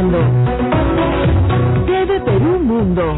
viendo TV Perú Mundo.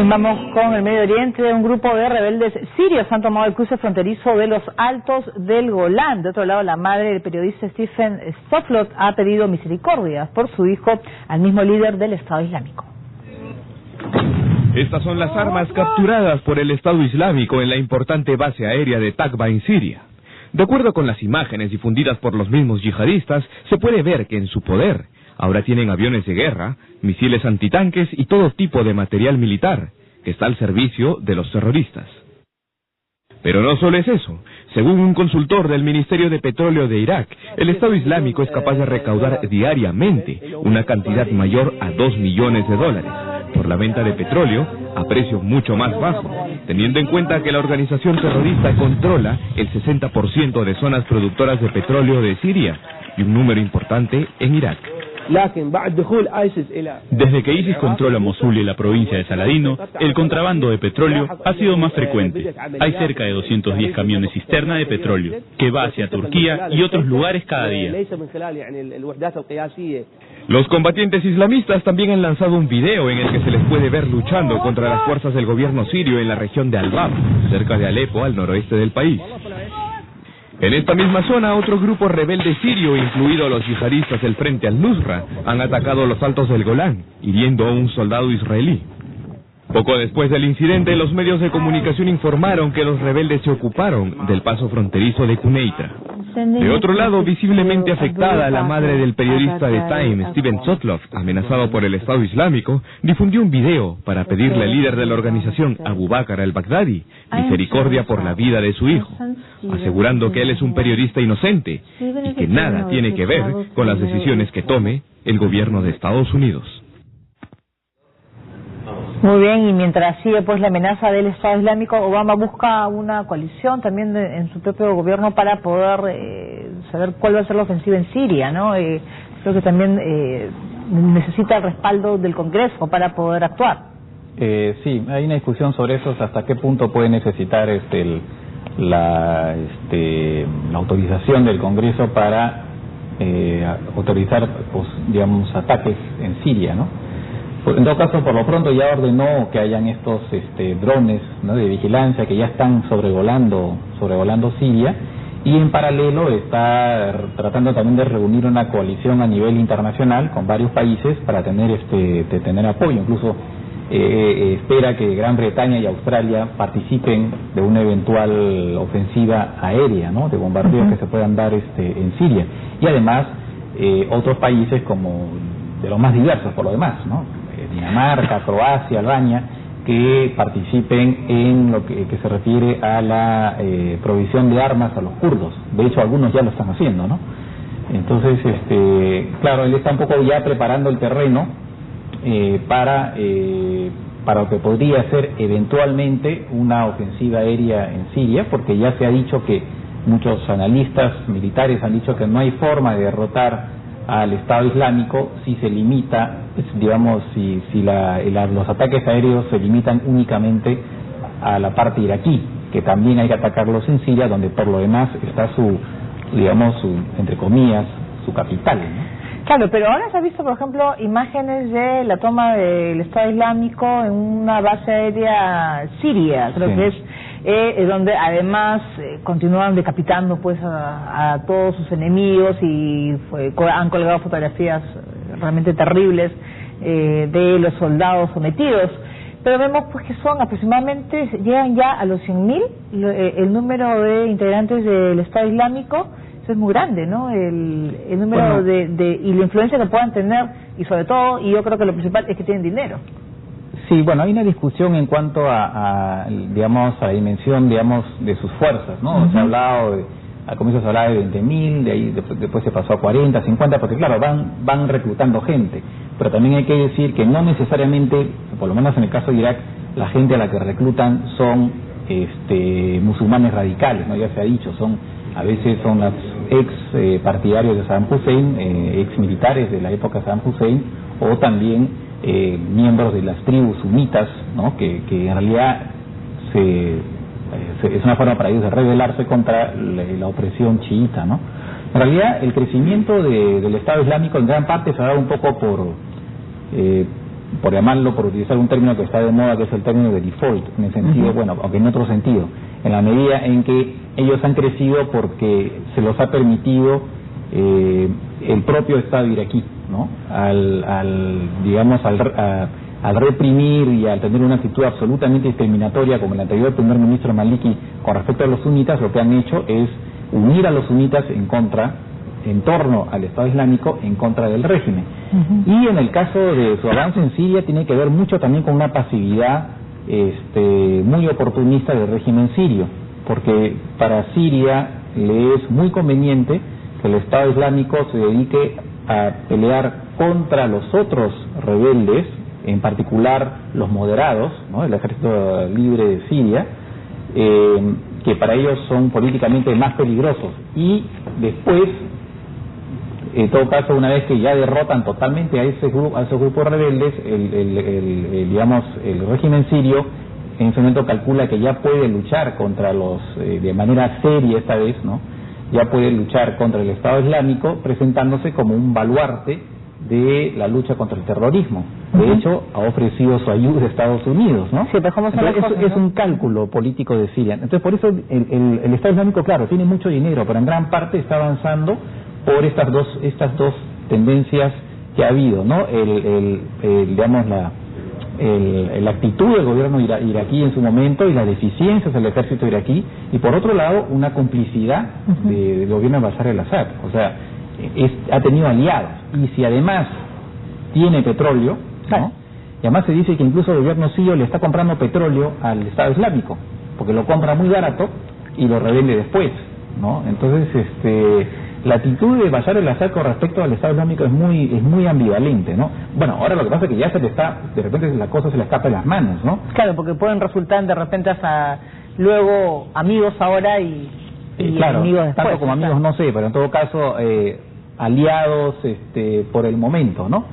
Vamos con el Medio Oriente. Un grupo de rebeldes sirios han tomado el cruce fronterizo de los Altos del Golán. De otro lado, la madre del periodista Stephen Stofflot ha pedido misericordia por su hijo al mismo líder del Estado Islámico. Estas son las armas capturadas por el Estado Islámico en la importante base aérea de Takba en Siria. De acuerdo con las imágenes difundidas por los mismos yihadistas, se puede ver que en su poder ahora tienen aviones de guerra, misiles antitanques y todo tipo de material militar que está al servicio de los terroristas. Pero no solo es eso. Según un consultor del Ministerio de Petróleo de Irak, el Estado Islámico es capaz de recaudar diariamente una cantidad mayor a $2 millones por la venta de petróleo a precio mucho más bajo, teniendo en cuenta que la organización terrorista controla el 60% de zonas productoras de petróleo de Siria y un número importante en Irak. Desde que ISIS controla Mosul y la provincia de Saladino, el contrabando de petróleo ha sido más frecuente. Hay cerca de 210 camiones cisterna de petróleo, que va hacia Turquía y otros lugares cada día. Los combatientes islamistas también han lanzado un video en el que se les puede ver luchando contra las fuerzas del gobierno sirio en la región de Al-Bab, cerca de Alepo, al noroeste del país. En esta misma zona, otro grupo rebelde sirio, incluido los yihadistas del Frente al-Nusra, han atacado los Altos del Golán, hiriendo a un soldado israelí. Poco después del incidente, los medios de comunicación informaron que los rebeldes se ocuparon del paso fronterizo de Quneitra. De otro lado, visiblemente afectada, la madre del periodista de Time, Stephen Stofflot, amenazado por el Estado Islámico, difundió un video para pedirle al líder de la organización, Abu Bakr al-Baghdadi, misericordia por la vida de su hijo, asegurando que él es un periodista inocente y que nada tiene que ver con las decisiones que tome el gobierno de Estados Unidos. Muy bien, y mientras sigue pues la amenaza del Estado Islámico, Obama busca una coalición también en su propio gobierno para poder saber cuál va a ser la ofensiva en Siria, ¿no? Creo que también necesita el respaldo del Congreso para poder actuar. Sí, hay una discusión sobre eso, hasta qué punto puede necesitar la autorización del Congreso para autorizar, pues, digamos, ataques en Siria, ¿no? En todo caso, por lo pronto ya ordenó que hayan estos drones, ¿no?, de vigilancia que ya están sobrevolando Siria, y en paralelo está tratando también de reunir una coalición a nivel internacional con varios países para tener tener apoyo. Incluso espera que Gran Bretaña y Australia participen de una eventual ofensiva aérea, ¿no?, de bombardeos que se puedan dar en Siria, y además otros países como de los más diversos por lo demás, ¿no?, Dinamarca, Croacia, Albania, que participen en lo que se refiere a la provisión de armas a los kurdos. De hecho, algunos ya lo están haciendo, ¿no? Entonces, claro, él está un poco ya preparando el terreno para lo que podría ser eventualmente una ofensiva aérea en Siria, porque ya se ha dicho que muchos analistas militares han dicho que no hay forma de derrotar al Estado Islámico si se limita, digamos, si los ataques aéreos se limitan únicamente a la parte iraquí, que también hay que atacarlos en Siria, donde por lo demás está entre comillas, su capital, ¿no? Claro, pero ahora se ha visto, por ejemplo, imágenes de la toma del Estado Islámico en una base aérea siria, creo que es donde además continúan decapitando pues a todos sus enemigos y han colgado fotografías realmente terribles de los soldados sometidos. Pero vemos pues que son aproximadamente, llegan ya a los 100.000 el número de integrantes del Estado Islámico. Eso es muy grande, ¿no? El número y la influencia que puedan tener, y sobre todo, y yo creo que lo principal es que tienen dinero. Sí, bueno, hay una discusión en cuanto digamos, a la dimensión, digamos, de sus fuerzas, ¿no? Se ha hablado al comienzo se hablaba de 20.000, de ahí después se pasó a 40, 50, porque claro, van reclutando gente. Pero también hay que decir que no necesariamente, por lo menos en el caso de Irak, la gente a la que reclutan son musulmanes radicales, ¿no? Ya se ha dicho, a veces son los ex partidarios de Saddam Hussein, ex militares de la época de Saddam Hussein, o también miembros de las tribus sunitas, ¿no? Que en realidad es una forma para ellos de rebelarse contra la opresión chiita, ¿no? En realidad el crecimiento del Estado Islámico en gran parte se ha dado un poco por llamarlo, por utilizar un término que está de moda, que es el término de default, en el sentido, bueno, aunque en otro sentido, en la medida en que ellos han crecido porque se los ha permitido el propio Estado iraquí, ¿no? Al reprimir y al tener una actitud absolutamente discriminatoria como el anterior primer ministro Maliki con respecto a los sunitas, lo que han hecho es unir a los sunitas en torno al Estado Islámico, en contra del régimen. Y en el caso de su avance en Siria tiene que ver mucho también con una pasividad muy oportunista del régimen sirio, porque para Siria le es muy conveniente que el Estado Islámico se dedique a pelear contra los otros rebeldes, en particular los moderados, ¿no? El Ejército Libre de Siria, que para ellos son políticamente más peligrosos, y después, en todo caso, una vez que ya derrotan totalmente a esos grupos rebeldes, el régimen sirio en ese momento calcula que ya puede luchar contra de manera seria esta vez, ¿no? Ya puede luchar contra el Estado Islámico, presentándose como un baluarte de la lucha contra el terrorismo. De hecho, ha ofrecido su ayuda a Estados Unidos, ¿no? Sí, pero es un cálculo político de Siria. Entonces, por eso el Estado Islámico, claro, tiene mucho dinero, pero en gran parte está avanzando por estas dos tendencias que ha habido, ¿no? La actitud del gobierno iraquí en su momento y las deficiencias del ejército iraquí, y por otro lado una complicidad del gobierno de Bashar al-Assad. O sea, ha tenido aliados, y si además tiene petróleo, ¿no? Y además se dice que incluso el gobierno sirio le está comprando petróleo al Estado Islámico, porque lo compra muy barato y lo revende después, ¿no? Entonces la actitud de Bashar al-Assad con respecto al Estado Islámico es muy ambivalente, ¿no? Bueno, ahora lo que pasa es que ya de repente la cosa se le escapa de las manos, ¿no? Claro, porque pueden resultar de repente hasta luego amigos ahora y claro, enemigos después. Tanto como amigos no sé, pero en todo caso aliados por el momento, ¿no?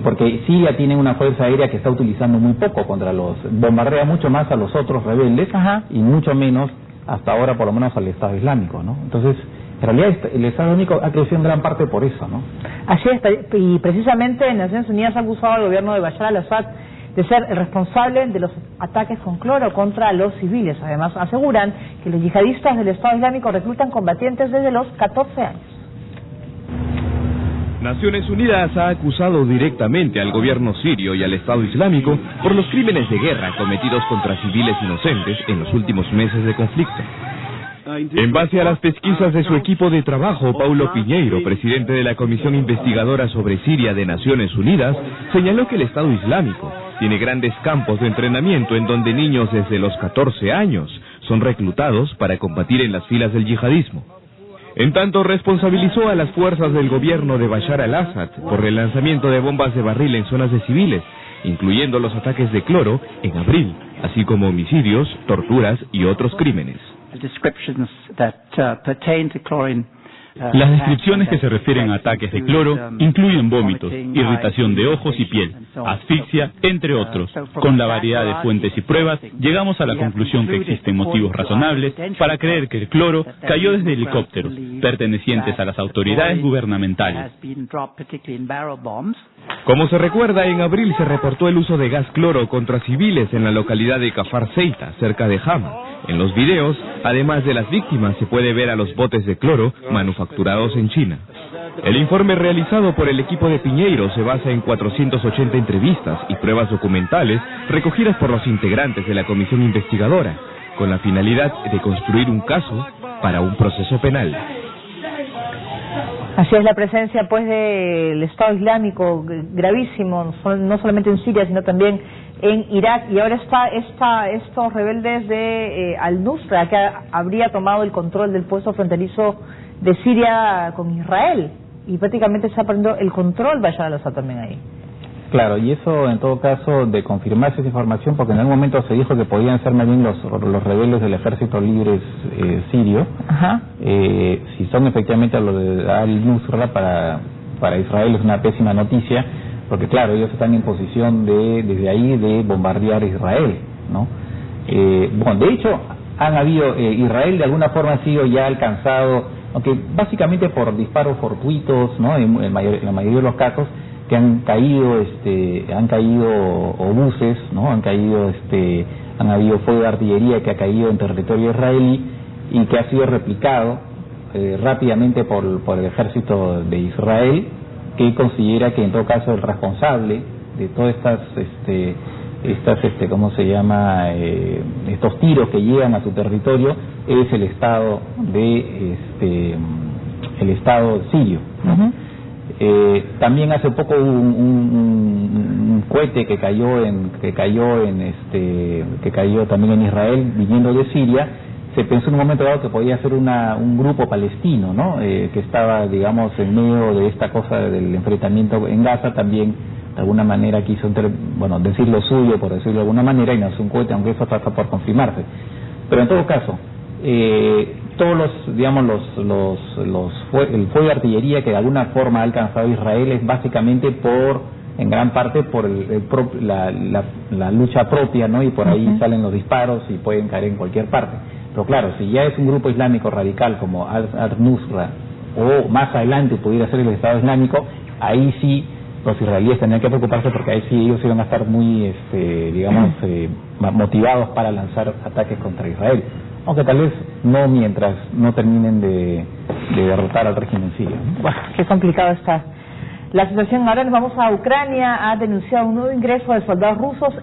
Porque Siria tiene una fuerza aérea que está utilizando muy poco bombardea mucho más a los otros rebeldes y mucho menos hasta ahora, por lo menos, al Estado Islámico, ¿no? Entonces, en realidad el Estado Islámico ha crecido en gran parte por eso, ¿no? Así es, y precisamente Naciones Unidas ha acusado al gobierno de Bashar al-Assad de ser el responsable de los ataques con cloro contra los civiles. Además, aseguran que los yihadistas del Estado Islámico reclutan combatientes desde los 14 años. Naciones Unidas ha acusado directamente al gobierno sirio y al Estado Islámico por los crímenes de guerra cometidos contra civiles inocentes en los últimos meses de conflicto. En base a las pesquisas de su equipo de trabajo, Paulo Piñeiro, presidente de la Comisión Investigadora sobre Siria de Naciones Unidas, señaló que el Estado Islámico tiene grandes campos de entrenamiento en donde niños desde los 14 años son reclutados para combatir en las filas del yihadismo. En tanto, responsabilizó a las fuerzas del gobierno de Bashar al-Assad por el lanzamiento de bombas de barril en zonas de civiles, incluyendo los ataques de cloro en abril, así como homicidios, torturas y otros crímenes. Descriptions that pertain to chlorine Las descripciones que se refieren a ataques de cloro incluyen vómitos, irritación de ojos y piel, asfixia, entre otros. Con la variedad de fuentes y pruebas, llegamos a la conclusión que existen motivos razonables para creer que el cloro cayó desde helicópteros, pertenecientes a las autoridades gubernamentales. Como se recuerda, en abril se reportó el uso de gas cloro contra civiles en la localidad de Kafar Seita, cerca de Hama. En los videos, además de las víctimas, se puede ver a los botes de cloro manufacturados en China. El informe realizado por el equipo de Piñeiro se basa en 480 entrevistas y pruebas documentales recogidas por los integrantes de la comisión investigadora, con la finalidad de construir un caso para un proceso penal. Así es la presencia pues del Estado Islámico gravísimo, no solamente en Siria sino también en Irak, y ahora estos rebeldes de Al-Nusra que habría tomado el control del puesto fronterizo de Siria con Israel, y prácticamente se ha perdido el control Bashar al-Assad también ahí. Claro, y eso en todo caso de confirmarse esa información, porque en algún momento se dijo que podían ser más bien los rebeldes del ejército libre sirio. Ajá. Si son efectivamente los de Al-Nusra, para Israel es una pésima noticia, porque claro, ellos están en posición desde ahí de bombardear Israel, ¿no? Bueno, de hecho han habido, Israel de alguna forma ha sido ya alcanzado, aunque básicamente por disparos fortuitos, ¿no? En la mayoría de los casos, que han caído obuses, ¿no? Han habido fuego de artillería que ha caído en territorio israelí y que ha sido replicado rápidamente por el ejército de Israel, que considera que en todo caso el responsable de todas ¿cómo se llama? Estos tiros que llegan a su territorio es el Estado sirio, ¿no? También hace poco hubo un cohete que cayó también en Israel viniendo de Siria. Se pensó en un momento dado que podía ser un grupo palestino, ¿no? Que estaba, digamos, en medio de esta cosa del enfrentamiento en Gaza. También de alguna manera quiso decir lo suyo, por decirlo de alguna manera, y lanzó un cohete, aunque eso está por confirmarse. Pero en todo caso, todos el fuego de artillería que de alguna forma ha alcanzado Israel es básicamente en gran parte por la lucha propia, ¿no? Y por ahí salen los disparos y pueden caer en cualquier parte. Pero claro, si ya es un grupo islámico radical como Al-Nusra, o más adelante pudiera ser el Estado Islámico, ahí sí los israelíes tendrían que preocuparse, porque ahí sí ellos iban a estar muy, motivados para lanzar ataques contra Israel. Aunque tal vez no mientras no terminen de derrotar al régimen sirio, ¿no? Bueno, qué complicado está la situación. Ahora nos vamos a Ucrania. Ha denunciado un nuevo ingreso de soldados rusos.